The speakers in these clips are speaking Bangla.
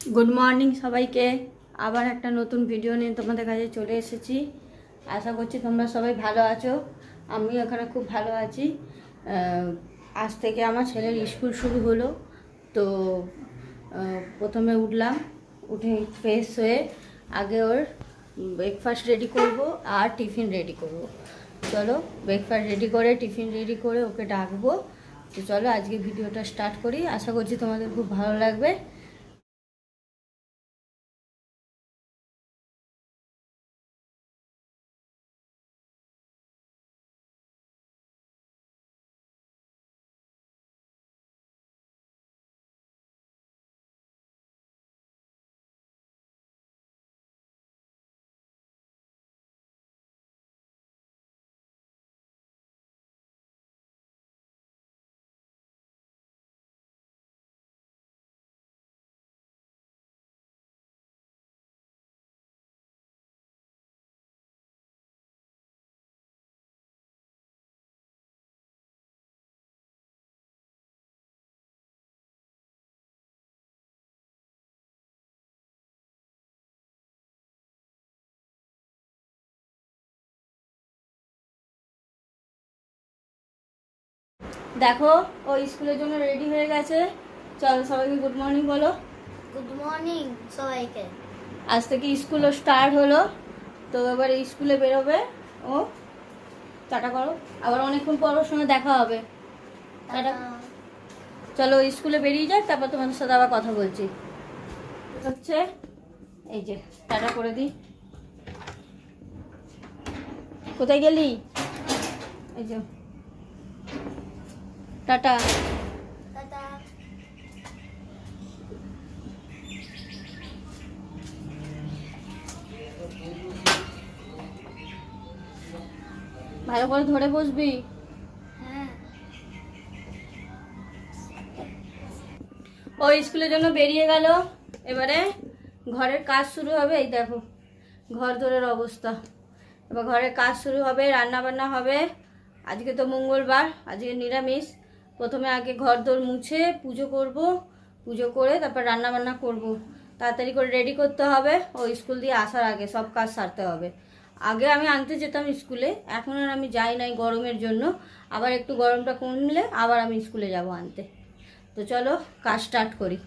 गुड मॉर्निंग सबाइके आबार एक नतून भिडियो निये तोमादेर काछे चले एसेछि। आशा करछि तोमरा सबाई भालो आछो। आमी एखाने खूब भालो आछि। आज थेके आमार छेलेर स्कूल शुरू हलो। तो प्रथमे उठलाम, उठे फ्रेश हये आगे ओर ब्रेकफास्ट रेडी करब और टिफिन रेडी करब। चलो ब्रेकफास्ट रेडी करे टिफिन रेडी करे ओके डाकबो। तो चलो आज के भिडियोटा स्टार्ट करी। आशा करछि तोमादेर खूब भालो लागबे। देखो ओ स्कूलेर जोन्नो रेडी हो गेছে। चलो सबाइके गुड मर्निंग बोलो। गुड मर्निंग सबाइके। आज থেকে स्कूल स्टार्ट हलो। तो एबार स्कूले बेरोबे ओ टाटा करो। आबार अनेकक्षण पर ओर संगे देखा होबे। टाटा। चलो स्कूले बेरिये যাক তারপর তোমাদের সাথে আবার কথা বলছি। হচ্ছে এই যে টাটা করে দি। কোথায় গেলি? এই যে टाटा टाटा। ভালো করে ধরে বসবি। হ্যাঁ। ও স্কুলের জন্য বেরিয়ে গেল। এবারে ঘরের কাজ শুরু হবে। এই দেখো ঘর দোরের অবস্থা। এবার ঘরের কাজ শুরু হবে, রান্না বান্না হবে। আজকে তো মঙ্গলবার, আজকে নিরামিষ। প্রথমে আগে ঘর দোর মুছে পুজো করব, পুজো করে তারপর রান্না বান্না করব। তাড়াতাড়ি করে রেডি করতে হবে। ও স্কুল দিয়ে আসার আগে সব কাজ সারতে হবে। আগে আমি আনতে যেতাম স্কুলে, এখন আর আমি যাই না গরমের জন্য। আবার একটু গরমটা কমলে আবার আমি স্কুলে যাব আনতে। তো চলো কাজ স্টার্ট করি।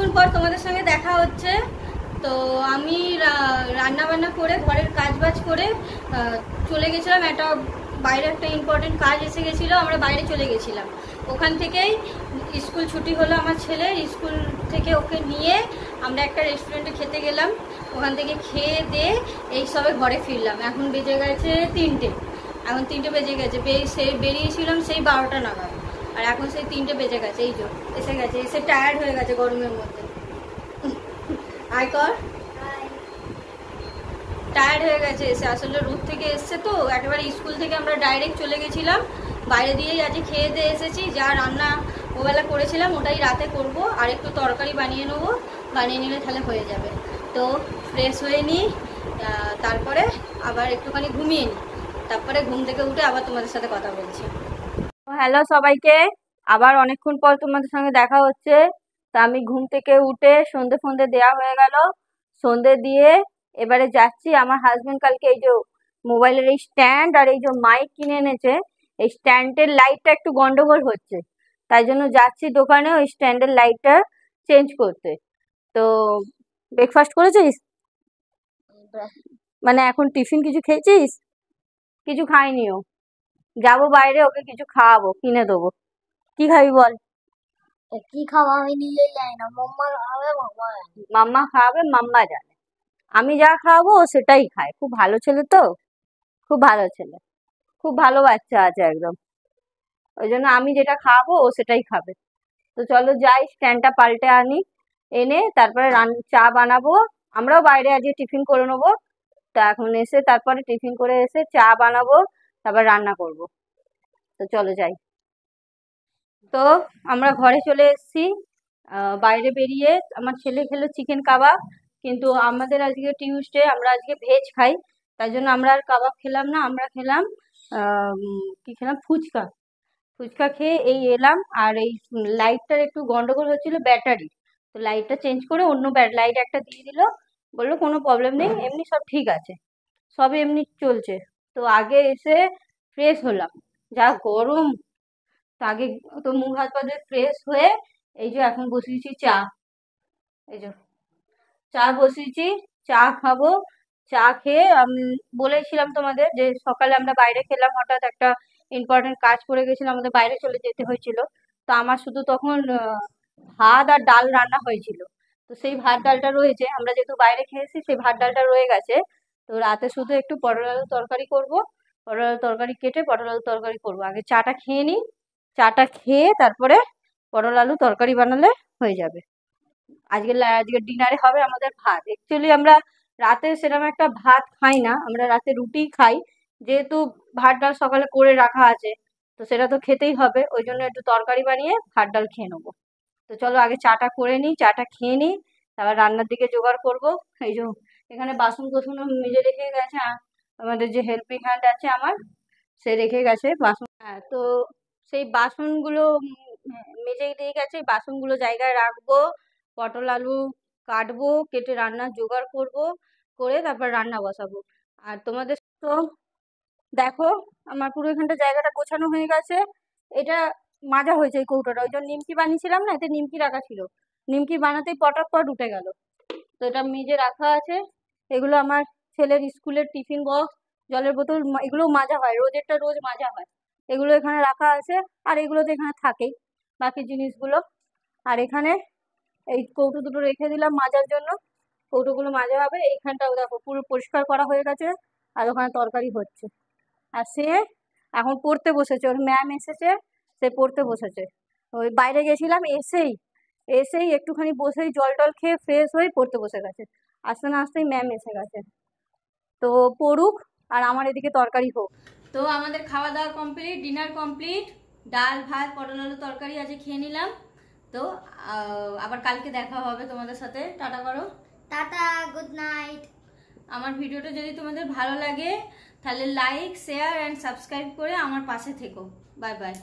অনেকক্ষণ পর তোমাদের সঙ্গে দেখা হচ্ছে। তো আমি রান্না বান্না করে ঘরের কাজ বাজ করে চলে গেছিলাম, একটা বাইরে একটা ইম্পর্টেন্ট কাজ এসে গেছিলো, আমরা বাইরে চলে গেছিলাম। ওখান থেকেই স্কুল ছুটি হলো আমার ছেলের, স্কুল থেকে ওকে নিয়ে আমরা একটা রেস্টুরেন্টে খেতে গেলাম। ওখান থেকে খেয়ে দিয়ে এই সবে ঘরে ফিরলাম। এখন বেজে গেছে 3টে, এখন 3টে বেজে গেছে। বেরিয়েছিলাম সেই 12টা নাগাদ, আর এখন সেই 3টে বেজে গেছে। এই যে এসে গেছে, এসে টায়ার্ড হয়ে গেছে গরমের মধ্যে। আয় কর, টায়ার্ড হয়ে গেছে এসে, আসলে রোদ থেকে এসছে তো একেবারে। স্কুল থেকে আমরা ডাইরেক্ট চলে গেছিলাম, বাইরে দিয়েই আজকে খেয়ে দিয়ে এসেছি। যা রান্না ওবেলা করেছিলাম ওটাই রাতে করব, আর একটু তরকারি বানিয়ে নেবো, বানিয়ে নিলে তাহলে হয়ে যাবে। তো ফ্রেশ হয়ে নিই, তারপরে আবার একটুখানি ঘুমিয়ে নিই, তারপরে ঘুম থেকে উঠে আবার তোমাদের সাথে কথা বলছি। হ্যালো সবাইকে, আবার অনেকক্ষণ পর তোমাদের সঙ্গে দেখা হচ্ছে। তা আমি ঘুম থেকে উঠে সন্ধে ফন্ধে দেওয়া হয়ে গেল, সন্ধে দিয়ে এবারে যাচ্ছি। আমার হাজবেন্ড কালকে এই যে মোবাইলের এই স্ট্যান্ড আর এই যে মাইক কিনে এনেছে, এই স্ট্যান্ডের লাইটটা একটু গন্ডগোল হচ্ছে, তাই জন্য যাচ্ছি দোকানে ওই স্ট্যান্ডের লাইটটা চেঞ্জ করতে। তো ব্রেকফাস্ট করেছিস? মানে এখন টিফিন কিছু খেয়েছিস? কিছু খাইনিও, যাবো বাইরে, ওকে কিছু খাওয়াবো, কিনে দেবো। কি খাবি বল? কি খাওয়া আমি নিজেই জানি না, মাম্মা খাবে, মাম্মা জানে। মাম্মা খাওয়াবে, মাম্মা জানে। আমি যা খাওয়াবো ও সেটাই খায়, খুব ভালো ছেলে তো, খুব ভালো ছেলে, খুব ভালো বাচ্চা আছে একদম। ওই জন্য আমি যেটা খাওয়াবো ও সেটাই খাবে। তো চলো যাই, স্ট্যান্ডটা পাল্টে আনি, এনে তারপরে চা বানাবো। আমরাও বাইরে আজকে টিফিন করে নেবো। তা এখন এসে তারপরে টিফিন করে এসে চা বানাবো, তারপর রান্না করব। তো চলো যাই। তো আমরা ঘরে চলে এসেছি। বাইরে বেরিয়ে আমার ছেলে খেলো চিকেন কাবাব, কিন্তু আমাদের আজকে টিউসডে, আমরা আজকে ভেজ খাই, তাই জন্য আমরা আর কাবাব খেলাম না। আমরা খেলাম কি খেলাম, ফুচকা। ফুচকা খেয়ে এই এলাম। আর এই লাইটটার একটু গন্ডগোল হচ্ছিল, ব্যাটারি, তো লাইটটা চেঞ্জ করে অন্য লাইট একটা দিয়ে দিল, বললো কোনো প্রবলেম নেই, এমনি সব ঠিক আছে, সব এমনি চলছে। তো আগে এসে ফ্রেশ হলাম, যা গরম। তো আগে তো মুখ হাত পা ধুয়ে ফ্রেশ হয়ে এই যে এখন বসিয়েছি চা, এই যে চা বসিয়েছি, চা খাবো। চা খেয়ে আমি বলেছিলাম তোমাদের যে সকালে আমরা বাইরে খেলাম, হঠাৎ একটা ইম্পর্টেন্ট কাজ করে গেছিলাম, আমাদের বাইরে চলে যেতে হয়েছিল। তো আমার শুধু তখন ভাত আর ডাল রান্না হয়েছিল, তো সেই ভাত ডালটা রয়েছে, আমরা যেহেতু বাইরে খেয়েছি সেই ভাত ডালটা রয়ে গেছে। তো রাতে শুধু একটু পটল আলু তরকারি করবো, পটল আলু তরকারি কেটে পটল আলু তরকারি করবো। আগে চাটা খেয়ে নিই, চাটা খেয়ে তারপরে পটল আলু তরকারি বানালে হয়ে যাবে। আজকে ডিনারে হবে আমাদের ভাত। অ্যাকচুয়ালি আমরা রাতে সেরকম একটা ভাত খাই না, আমরা রাতে রুটিই খাই, যেহেতু ভাত ডাল সকালে করে রাখা আছে, তো সেটা তো খেতেই হবে, ওই জন্য একটু তরকারি বানিয়ে ভাত ডাল খেয়ে নেবো। তো চলো আগে চাটা করে নিই, চাটা খেয়ে নিই, তারপর রান্নার দিকে জোগাড় করবো। এই যে এখানে বাসন কোসনও মেজে রেখে গেছে, আমাদের যে হেল্পিং হ্যান্ড আছে আমার, সে রেখে গেছে বাসন। হ্যাঁ, তো সেই বাসনগুলো মেজে দিয়ে গেছে, বাসনগুলো জায়গায় রাখবো, পটল আলু কাটবো, কেটে রান্নার জোগাড় করব, করে তারপর রান্না বসাবো। আর তোমাদের তো দেখো আমার পুরো এখানটা জায়গাটা গোছানো হয়ে গেছে। এটা মাজা হয়েছে এই কৌটোটা, ওই জন্য নিমকি বানিয়েছিলাম না, এতে নিমকি রাখা ছিল, নিমকি বানাতেই পটাপট উঠে গেল। তো এটা মেজে রাখা আছে। এগুলো আমার ছেলের স্কুলের টিফিন বক্স, জলের বোতল, এগুলো মাজা হয়, রোজেরটা রোজ মাজা হয়। এগুলো এখানে রাখা আছে, আর এগুলো তো এখানে থাকেই বাকি জিনিসগুলো। আর এখানে এই কৌটো দুটো রেখে দিলাম মাজার জন্য, কৌটোগুলো মাজা হবে। এইখানটাও দেখো পুরো পরিষ্কার করা হয়ে গেছে, আর ওখানে তরকারি হচ্ছে। আর সে এখন পড়তে বসেছে, ওর ম্যাম এসেছে, সে পড়তে বসেছে। ওই বাইরে গেছিলাম, এসেই এসেই একটুখানি বসেই জল টল খেয়ে ফ্রেশ হয়ে পড়তে বসে গেছে। আসতে না আসতেই ম্যাম এসে গেছে। তো পড়ুক আর আমার এদিকে তরকারি হোক। তো আমাদের খাওয়া দাওয়া কমপ্লিট, ডিনার কমপ্লিট, ডাল ভাত পটল আলু তরকারি আজকে খেয়ে নিলাম। তো আবার কালকে দেখা হবে তোমাদের সাথে। টাটা করো। Tata, good night. আমার ভিডিওটা যদি তোমাদের ভালো লাগে তাহলে লাইক শেয়ার অ্যান্ড সাবস্ক্রাইব করে আমার পাশে থেকো। Bye bye.